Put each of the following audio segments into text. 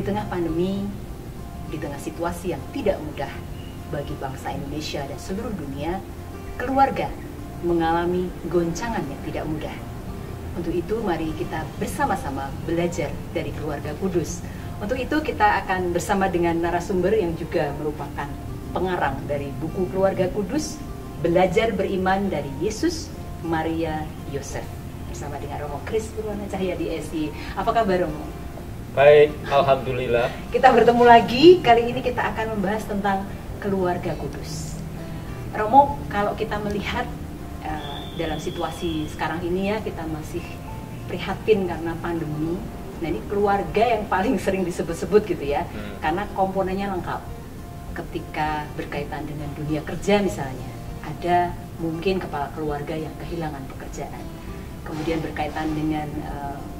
Di tengah pandemi, di tengah situasi yang tidak mudah bagi bangsa Indonesia dan seluruh dunia, keluarga mengalami goncangan yang tidak mudah. Untuk itu mari kita bersama-sama belajar dari keluarga kudus. Untuk itu kita akan bersama dengan narasumber yang juga merupakan pengarang dari buku Keluarga Kudus, Belajar Beriman dari Yesus, Maria, Yosef. Bersama dengan Romo Kris Purwana Cahya di SI. Apa kabar Romo? Baik, alhamdulillah. Kita bertemu lagi, kali ini kita akan membahas tentang keluarga kudus. Romo, kalau kita melihat dalam situasi sekarang ini ya, kita masih prihatin karena pandemi. Nah ini keluarga yang paling sering disebut-sebut gitu ya, karena komponennya lengkap. Ketika berkaitan dengan dunia kerja misalnya, ada mungkin kepala keluarga yang kehilangan pekerjaan. Kemudian berkaitan dengan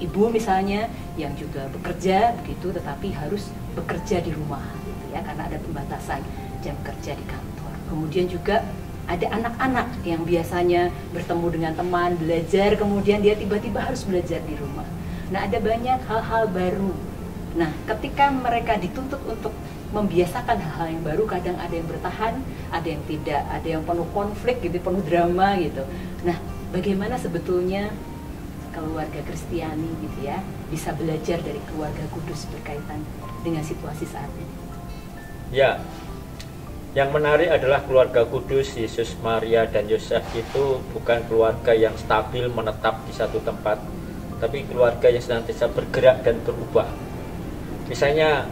ibu misalnya yang juga bekerja begitu, tetapi harus bekerja di rumah gitu ya, karena ada pembatasan jam kerja di kantor. Kemudian juga ada anak-anak yang biasanya bertemu dengan teman, belajar, kemudian dia tiba-tiba harus belajar di rumah. Nah, ada banyak hal-hal baru. Nah, ketika mereka dituntut untuk membiasakan hal-hal yang baru, kadang ada yang bertahan, ada yang tidak, ada yang penuh konflik gitu, penuh drama gitu. Nah, bagaimana sebetulnya keluarga Kristiani gitu ya bisa belajar dari keluarga kudus berkaitan dengan situasi saat ini? Ya, yang menarik adalah keluarga kudus Yesus, Maria, dan Yosef itu bukan keluarga yang stabil menetap di satu tempat, tapi keluarga yang senantiasa bergerak dan berubah. Misalnya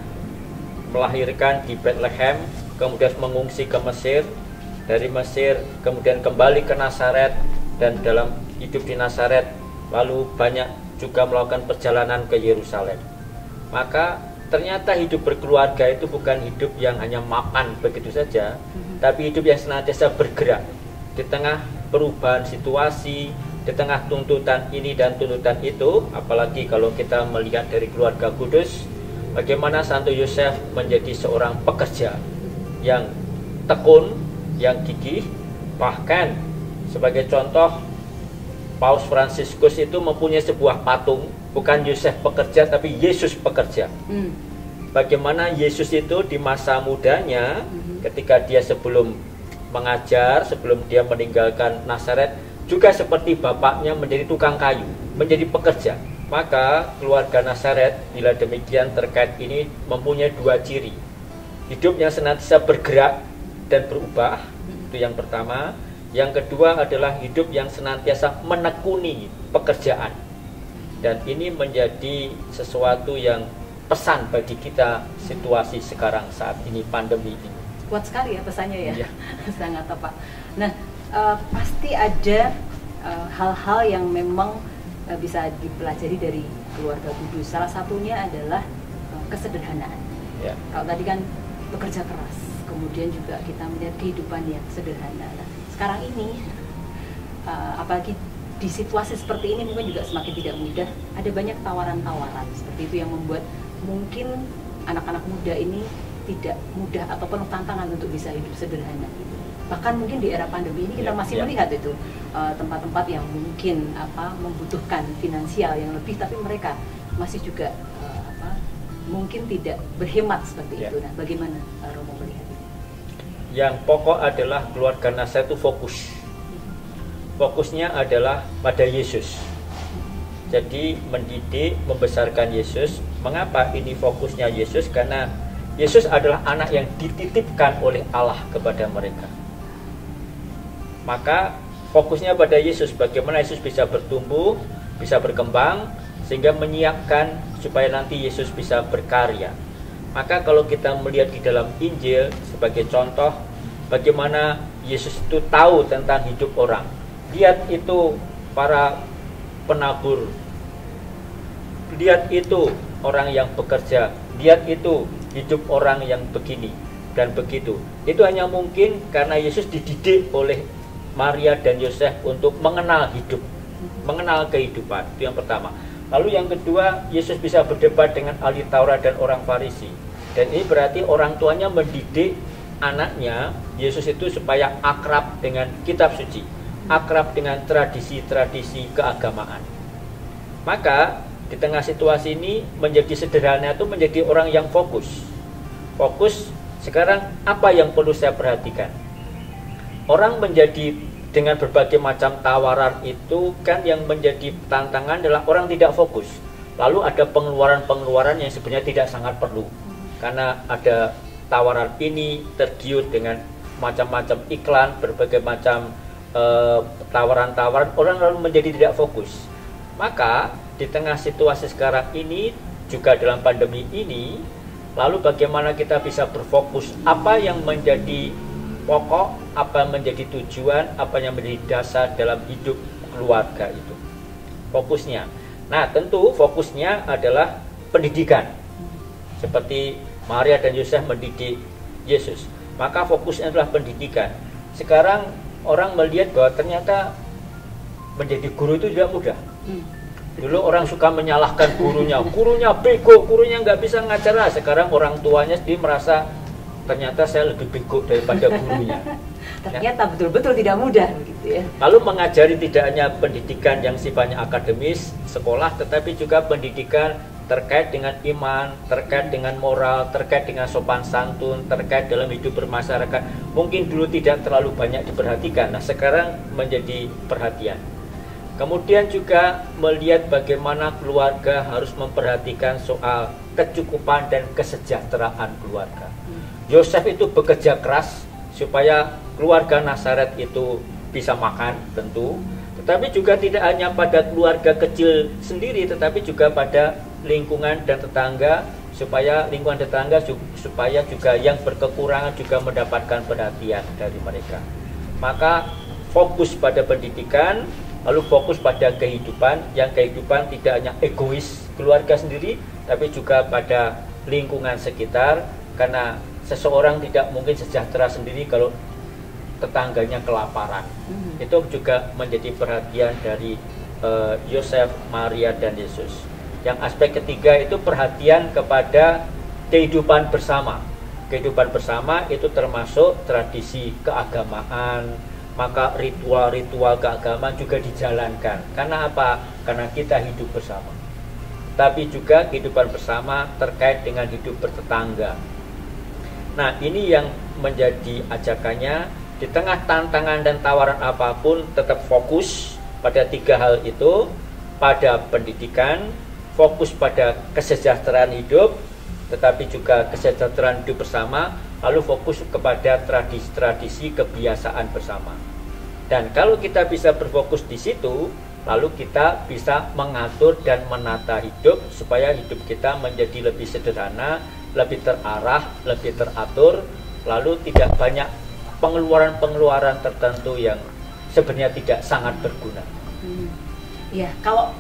melahirkan di Bethlehem, kemudian mengungsi ke Mesir, dari Mesir kemudian kembali ke Nazaret, dan dalam hidup di Nazaret lalu banyak juga melakukan perjalanan ke Yerusalem. Maka ternyata hidup berkeluarga itu bukan hidup yang hanya mapan begitu saja, tapi hidup yang senantiasa bergerak di tengah perubahan situasi, di tengah tuntutan ini dan tuntutan itu. Apalagi kalau kita melihat dari keluarga kudus, bagaimana Santo Yosef menjadi seorang pekerja yang tekun, yang gigih. Bahkan sebagai contoh, Paus Fransiskus itu mempunyai sebuah patung, bukan Yosef pekerja tapi Yesus pekerja. Bagaimana Yesus itu di masa mudanya, ketika dia sebelum mengajar, sebelum dia meninggalkan Nazaret, juga seperti bapaknya menjadi tukang kayu, menjadi pekerja. Maka keluarga Nazaret bila demikian terkait ini mempunyai dua ciri. Hidup yang senantiasa bergerak dan berubah, itu yang pertama. Yang kedua adalah hidup yang senantiasa menekuni pekerjaan. Dan ini menjadi sesuatu yang pesan bagi kita situasi sekarang saat ini, pandemi ini. Kuat sekali ya pesannya ya, ya. Sangat tepat. Nah, pasti ada hal-hal yang memang bisa dipelajari dari keluarga kudus. Salah satunya adalah kesederhanaan. Ya. Kalau tadi kan bekerja keras, kemudian juga kita melihat kehidupan yang sederhana. Nah, sekarang ini, apalagi di situasi seperti ini mungkin juga semakin tidak mudah. Ada banyak tawaran-tawaran seperti itu yang membuat mungkin anak-anak muda ini tidak mudah atau penuh tantangan untuk bisa hidup sederhana. Bahkan mungkin di era pandemi ini kita masih melihat itu tempat-tempat yang mungkin membutuhkan finansial yang lebih, tapi mereka masih juga mungkin tidak berhemat seperti itu. Nah, bagaimana Romo melihat ini? Yang pokok adalah keluarga Nazaret itu fokus. Fokusnya adalah pada Yesus. Jadi mendidik, membesarkan Yesus. Mengapa ini fokusnya Yesus? Karena Yesus adalah anak yang dititipkan oleh Allah kepada mereka. Maka fokusnya pada Yesus, bagaimana Yesus bisa bertumbuh, bisa berkembang, sehingga menyiapkan supaya nanti Yesus bisa berkarya. Maka kalau kita melihat di dalam Injil sebagai contoh, bagaimana Yesus itu tahu tentang hidup orang. Lihat itu para penabur, lihat itu orang yang bekerja, lihat itu hidup orang yang begini dan begitu. Itu hanya mungkin karena Yesus dididik oleh Maria dan Yosef untuk mengenal hidup, mengenal kehidupan. Itu yang pertama. Lalu yang kedua, Yesus bisa berdebat dengan ahli Taurat dan orang Farisi. Dan ini berarti orang tuanya mendidik anaknya, Yesus itu supaya akrab dengan kitab suci, akrab dengan tradisi-tradisi keagamaan. Maka di tengah situasi ini menjadi sederhana itu menjadi orang yang fokus. Fokus sekarang apa yang perlu saya perhatikan? Orang menjadi dengan berbagai macam tawaran itu kan yang menjadi tantangan adalah orang tidak fokus. Lalu ada pengeluaran-pengeluaran yang sebenarnya tidak sangat perlu. Karena ada tawaran ini tergiur dengan macam-macam iklan, berbagai macam tawaran-tawaran, orang lalu menjadi tidak fokus. Maka di tengah situasi sekarang ini, juga dalam pandemi ini, lalu bagaimana kita bisa berfokus, apa yang menjadi pokok, apa yang menjadi tujuan, apa yang menjadi dasar dalam hidup keluarga itu. Fokusnya. Nah, tentu fokusnya adalah pendidikan. Seperti Maria dan Yosef mendidik Yesus. Maka fokusnya adalah pendidikan. Sekarang orang melihat bahwa ternyata menjadi guru itu tidak mudah. Dulu orang suka menyalahkan gurunya bego, gurunya nggak bisa ngajar. Sekarang orang tuanya sendiri merasa ternyata saya lebih bego daripada gurunya. Ternyata betul-betul tidak mudah begitu ya. Lalu mengajari tidak hanya pendidikan yang sifatnya akademis, sekolah, tetapi juga pendidikan terkait dengan iman, terkait dengan moral, terkait dengan sopan santun, terkait dalam hidup bermasyarakat. Mungkin dulu tidak terlalu banyak diperhatikan, nah sekarang menjadi perhatian. Kemudian juga melihat bagaimana keluarga harus memperhatikan soal kecukupan dan kesejahteraan keluarga. Yosef itu bekerja keras supaya keluarga Nazaret itu bisa makan tentu, tetapi juga tidak hanya pada keluarga kecil sendiri, tetapi juga pada lingkungan dan tetangga, supaya lingkungan tetangga supaya juga yang berkekurangan juga mendapatkan perhatian dari mereka. Maka fokus pada pendidikan, lalu fokus pada kehidupan, yang kehidupan tidak hanya egois keluarga sendiri, tapi juga pada lingkungan sekitar, karena seseorang tidak mungkin sejahtera sendiri kalau tetangganya kelaparan. Itu juga menjadi perhatian dari Yosef, Maria, dan Yesus. Yang aspek ketiga itu perhatian kepada kehidupan bersama. Kehidupan bersama itu termasuk tradisi keagamaan, maka ritual-ritual keagamaan juga dijalankan. Karena apa? Karena kita hidup bersama. Tapi juga kehidupan bersama terkait dengan hidup bertetangga. Nah, ini yang menjadi ajakannya, di tengah tantangan dan tawaran apapun tetap fokus pada tiga hal itu, pada pendidikan, fokus pada kesejahteraan hidup, tetapi juga kesejahteraan hidup bersama, lalu fokus kepada tradisi-tradisi kebiasaan bersama. Dan kalau kita bisa berfokus di situ, lalu kita bisa mengatur dan menata hidup supaya hidup kita menjadi lebih sederhana, lebih terarah, lebih teratur, lalu tidak banyak pengeluaran-pengeluaran tertentu yang sebenarnya tidak sangat berguna. Ya, kalau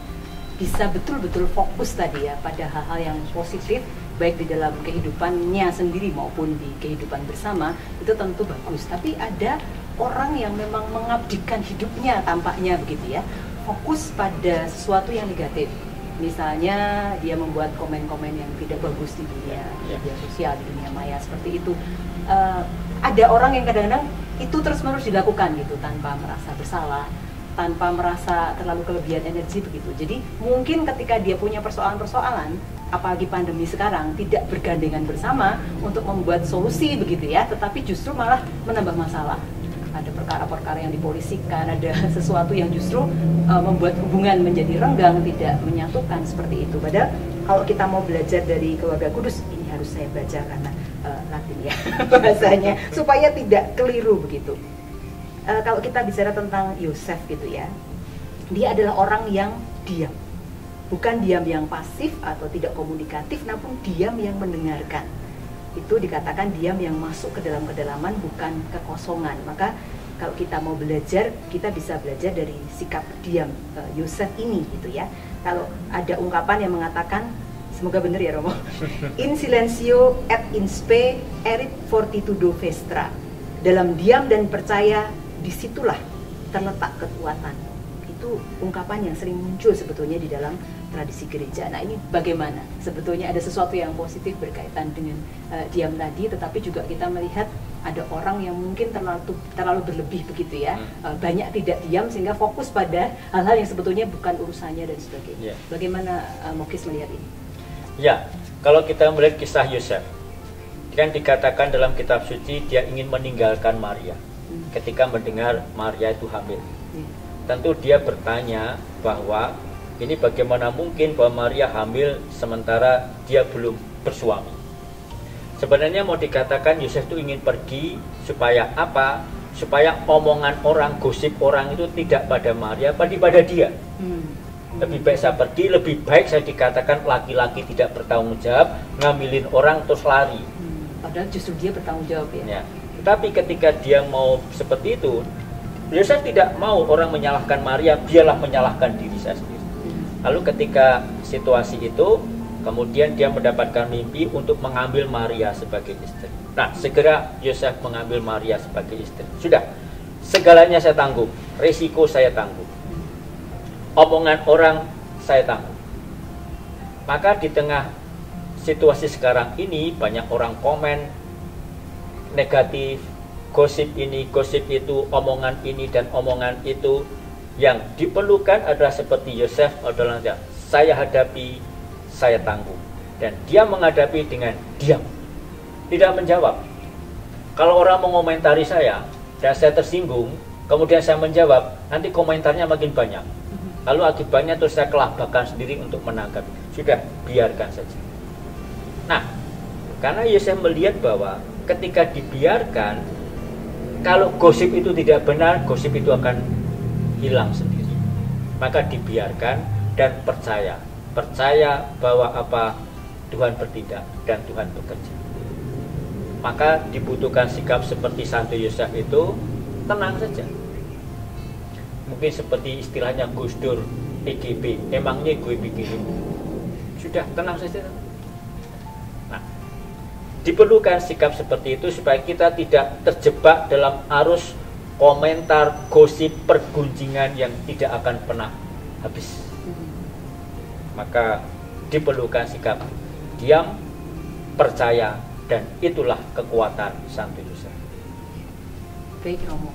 bisa betul-betul fokus tadi ya pada hal-hal yang positif, baik di dalam kehidupannya sendiri maupun di kehidupan bersama, itu tentu bagus. Tapi ada orang yang memang mengabdikan hidupnya tampaknya begitu ya, fokus pada sesuatu yang negatif. Misalnya dia membuat komen-komen yang tidak bagus di dunia media sosial, di dunia maya seperti itu. Ada orang yang kadang-kadang itu terus-menerus dilakukan gitu tanpa merasa bersalah, tanpa merasa terlalu kelebihan energi begitu. Jadi mungkin ketika dia punya persoalan-persoalan, apalagi pandemi sekarang, tidak bergandengan bersama untuk membuat solusi begitu ya, tetapi justru malah menambah masalah. Ada perkara-perkara yang dipolisikan, ada sesuatu yang justru membuat hubungan menjadi renggang, tidak menyatukan seperti itu. Padahal kalau kita mau belajar dari keluarga kudus, ini harus saya baca karena Latin ya bahasanya, supaya tidak keliru begitu. Kalau kita bicara tentang Yosef gitu ya, dia adalah orang yang diam, bukan diam yang pasif atau tidak komunikatif, namun diam yang mendengarkan. Itu dikatakan diam yang masuk ke dalam kedalaman, bukan kekosongan. Maka kalau kita mau belajar, kita bisa belajar dari sikap diam Yosef ini gitu ya. Kalau ada ungkapan yang mengatakan, semoga benar ya Romo, in silencio et in spe erit fortitudo vestra, dalam diam dan percaya disitulah terletak kekuatan. itu ungkapan yang sering muncul sebetulnya di dalam tradisi gereja. Nah, ini bagaimana? Sebetulnya ada sesuatu yang positif berkaitan dengan diam tadi, tetapi juga kita melihat ada orang yang mungkin terlalu berlebih begitu ya, banyak tidak diam sehingga fokus pada hal-hal yang sebetulnya bukan urusannya dan sebagainya. Bagaimana Mokis melihat ini? Ya, kalau kita melihat kisah Yosef, kan dikatakan dalam kitab suci dia ingin meninggalkan Maria ketika mendengar Maria itu hamil. Tentu dia bertanya bahwa ini bagaimana mungkin bahwa Maria hamil sementara dia belum bersuami. Sebenarnya mau dikatakan Yosef itu ingin pergi supaya apa? Supaya omongan orang, gosip orang itu tidak pada Maria, tapi pada dia. Lebih baik saya pergi, lebih baik saya dikatakan laki-laki tidak bertanggung jawab, ngambilin orang terus lari. Padahal justru dia bertanggung jawab ya. Tetapi ketika dia mau seperti itu, Yosef tidak mau orang menyalahkan Maria, biarlah menyalahkan diri saya sendiri. Lalu ketika situasi itu, kemudian dia mendapatkan mimpi untuk mengambil Maria sebagai istri. Nah, segera Yosef mengambil Maria sebagai istri. Sudah, segalanya saya tanggung, risiko saya tanggung, omongan orang saya tanggung. Maka di tengah situasi sekarang ini banyak orang komen negatif, gosip ini, gosip itu, omongan ini dan omongan itu. Yang diperlukan adalah seperti Yosef adalah saya hadapi, saya tanggung. Dan dia menghadapi dengan diam, tidak menjawab. Kalau orang mengomentari saya dan saya tersinggung, kemudian saya menjawab, nanti komentarnya makin banyak. Lalu akibatnya terus saya kelabakan sendiri untuk menanggapi. Sudah, biarkan saja. Nah, karena Yosef melihat bahwa ketika dibiarkan, kalau gosip itu tidak benar, gosip itu akan hilang sendiri. Maka dibiarkan dan percaya bahwa apa Tuhan bertindak dan Tuhan bekerja. Maka dibutuhkan sikap seperti Santo Yosef itu, tenang saja. Mungkin seperti istilahnya Gus Dur, PGB, emangnya gue bikinin. Sudah, tenang saja. Nah, diperlukan sikap seperti itu supaya kita tidak terjebak dalam arus komentar, gosip, pergunjingan yang tidak akan pernah habis. Maka diperlukan sikap diam, percaya, dan itulah kekuatan Santo Yosef. Baik Romo,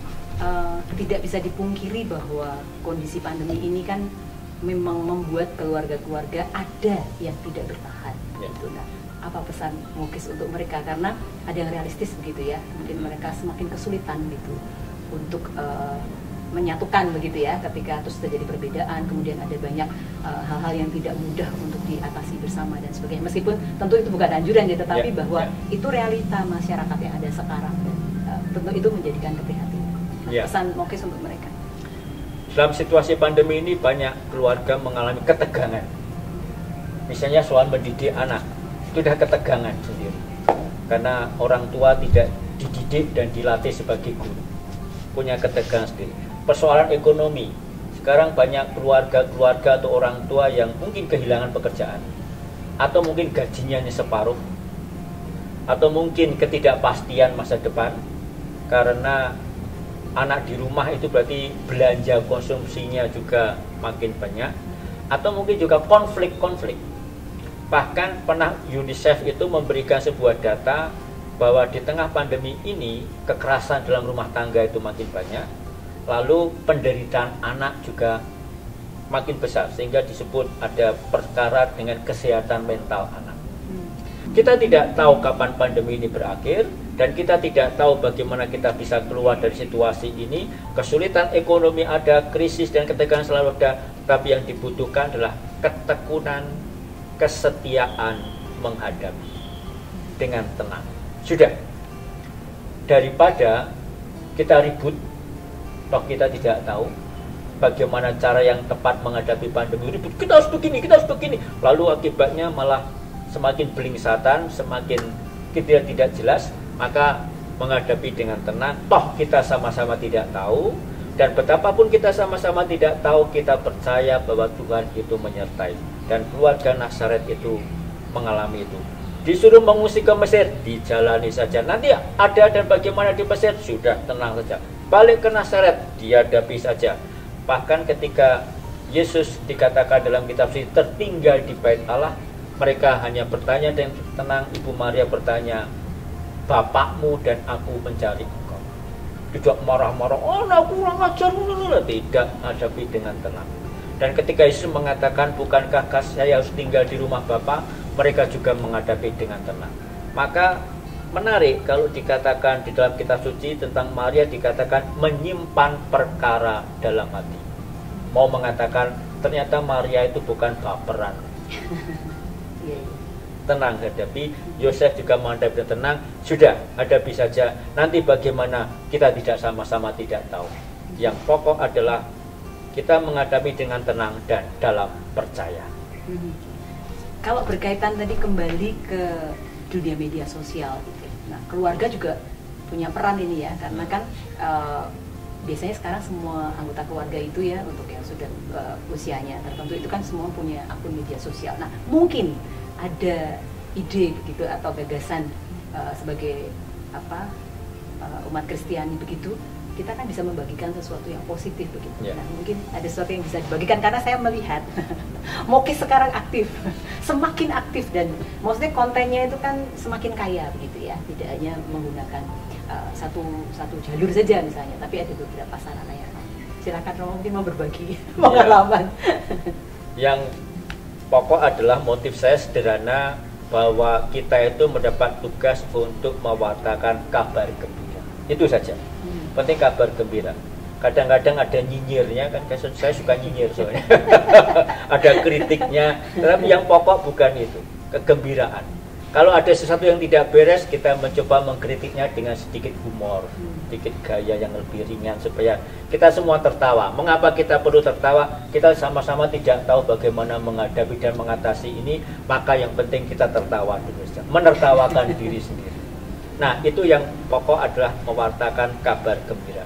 tidak bisa dipungkiri bahwa kondisi pandemi ini kan memang membuat keluarga-keluarga ada yang tidak bertahan. Gitu. Nah, apa pesan Mokis untuk mereka? Karena ada yang realistis begitu ya, mungkin mereka semakin kesulitan gitu untuk menyatukan begitu ya, ketika terus terjadi perbedaan, kemudian ada banyak hal-hal yang tidak mudah untuk diatasi bersama dan sebagainya. Meskipun tentu itu bukan anjuran ya, tetapi bahwa itu realita masyarakat yang ada sekarang dan tentu itu menjadikan keprihatinan. Pesan Mokis untuk mereka. Dalam situasi pandemi ini banyak keluarga mengalami ketegangan. Misalnya soal mendidik anak, itu sudah ketegangan sendiri. Karena orang tua tidak dididik dan dilatih sebagai guru, punya ketegangan sendiri. Persoalan ekonomi, sekarang banyak keluarga-keluarga atau orang tua yang mungkin kehilangan pekerjaan, atau mungkin gajinya hanya separuh, atau mungkin ketidakpastian masa depan, karena anak di rumah itu berarti belanja konsumsinya juga makin banyak, atau mungkin juga konflik-konflik. Bahkan pernah UNICEF itu memberikan sebuah data bahwa di tengah pandemi ini kekerasan dalam rumah tangga itu makin banyak, lalu penderitaan anak juga makin besar, sehingga disebut ada perkara dengan kesehatan mental anak. Kita tidak tahu kapan pandemi ini berakhir, dan kita tidak tahu bagaimana kita bisa keluar dari situasi ini. Kesulitan ekonomi ada, krisis dan ketegangan selalu ada, tapi yang dibutuhkan adalah ketekunan, kesetiaan menghadapi dengan tenang. Sudah, daripada kita ribut, toh kita tidak tahu bagaimana cara yang tepat menghadapi pandemi. Ribut, kita harus begini, kita harus begini, lalu akibatnya malah semakin belingsatan, semakin kita tidak jelas. Maka menghadapi dengan tenang, toh kita sama-sama tidak tahu, dan betapapun kita sama-sama tidak tahu, kita percaya bahwa Tuhan itu menyertai. Dan keluarga Nazaret itu mengalami itu. Disuruh mengungsi ke Mesir, dijalani saja. Nanti ada dan bagaimana di Mesir, sudah tenang saja. Balik ke Nazaret, dihadapi saja. Bahkan ketika Yesus dikatakan dalam kitab suci tertinggal di bait Allah, mereka hanya bertanya dan tenang. Ibu Maria bertanya, Bapakmu dan aku mencari engkau. Tidak marah-marah, oh aku kurang ajar, tidak, hadapi dengan tenang. Dan ketika Yesus mengatakan, bukankah saya harus tinggal di rumah Bapa, mereka juga menghadapi dengan tenang. Maka menarik kalau dikatakan di dalam kitab suci tentang Maria, dikatakan menyimpan perkara dalam hati. Mau mengatakan ternyata Maria itu bukan baperan. Tenang hadapi. Yosef juga menghadapi tenang. Sudah, hadapi saja. Nanti bagaimana kita tidak sama-sama tidak tahu. Yang pokok adalah kita menghadapi dengan tenang dan dalam percaya. Kalau berkaitan tadi kembali ke dunia media sosial, gitu. Nah, keluarga juga punya peran ini ya, karena kan biasanya sekarang semua anggota keluarga itu ya, untuk yang sudah usianya tertentu itu kan semua punya akun media sosial. Nah, mungkin ada ide begitu atau gagasan sebagai umat Kristiani begitu, kita kan bisa membagikan sesuatu yang positif begitu. Nah, mungkin ada sesuatu yang bisa dibagikan, karena saya melihat Mokis sekarang aktif, semakin aktif, dan maksudnya kontennya itu kan semakin kaya begitu ya, tidak hanya menggunakan satu jalur saja misalnya, tapi ada beberapa sarana yang lain. Silakan Romo, mungkin mau berbagi pengalaman. Yang pokok adalah motif saya sederhana, bahwa kita itu mendapat tugas untuk mewartakan kabar gembira. Itu saja. Penting kabar gembira. Kadang-kadang ada nyinyirnya kan, saya suka nyinyir soalnya. Ada kritiknya, tetapi yang pokok bukan itu, kegembiraan. Kalau ada sesuatu yang tidak beres, kita mencoba mengkritiknya dengan sedikit humor, sedikit gaya yang lebih ringan, supaya kita semua tertawa. Mengapa kita perlu tertawa? Kita sama-sama tidak tahu bagaimana menghadapi dan mengatasi ini, maka yang penting kita tertawa dulu saja, menertawakan diri sendiri. Nah, itu yang pokok adalah mewartakan kabar gembira.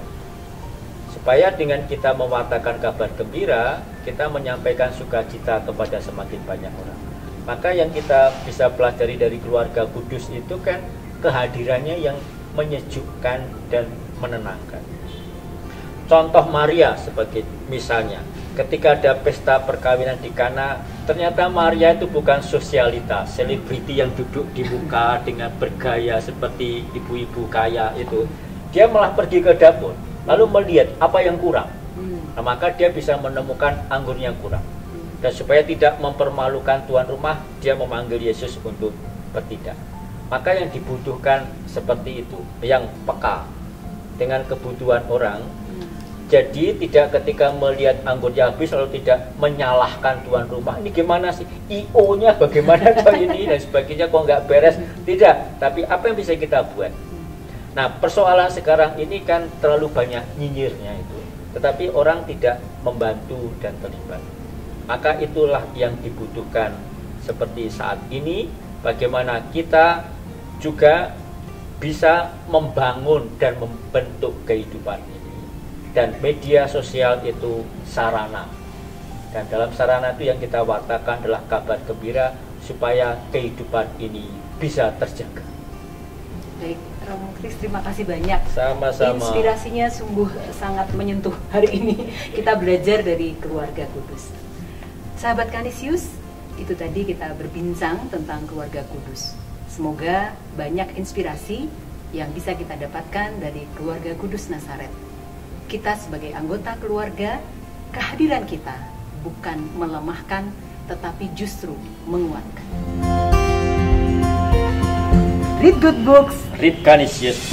Supaya dengan kita mewartakan kabar gembira, kita menyampaikan sukacita kepada semakin banyak orang. Maka yang kita bisa pelajari dari keluarga kudus itu kan kehadirannya yang menyejukkan dan menenangkan. Contoh Maria sebagai misalnya, ketika ada pesta perkawinan di Kana, ternyata Maria itu bukan sosialitas, selebriti yang duduk di muka dengan bergaya seperti ibu-ibu kaya itu. Dia malah pergi ke dapur, lalu melihat apa yang kurang. Nah, maka dia bisa menemukan anggur yang kurang. Dan supaya tidak mempermalukan tuan rumah, dia memanggil Yesus untuk bertindak. Maka yang dibutuhkan seperti itu, yang peka dengan kebutuhan orang. Jadi tidak ketika melihat anggurnya habis lalu tidak menyalahkan tuan rumah. Ini gimana sih? IO-nya bagaimana ini dan sebagainya, kok nggak beres? Tidak, tapi apa yang bisa kita buat? Nah, persoalan sekarang ini kan terlalu banyak nyinyirnya itu, tetapi orang tidak membantu dan terlibat. Maka itulah yang dibutuhkan seperti saat ini, bagaimana kita juga bisa membangun dan membentuk kehidupan ini. Dan media sosial itu sarana. Dan dalam sarana itu yang kita wartakan adalah kabar gembira supaya kehidupan ini bisa terjaga. Baik, Romo Kris, terima kasih banyak. Sama-sama. Inspirasinya sungguh sangat menyentuh hari ini. Kita belajar dari keluarga kudus. Sahabat Kanisius, itu tadi kita berbincang tentang keluarga kudus. Semoga banyak inspirasi yang bisa kita dapatkan dari keluarga kudus Nazaret. Kita sebagai anggota keluarga, kehadiran kita bukan melemahkan, tetapi justru menguatkan. Read good books. Read Kanisius.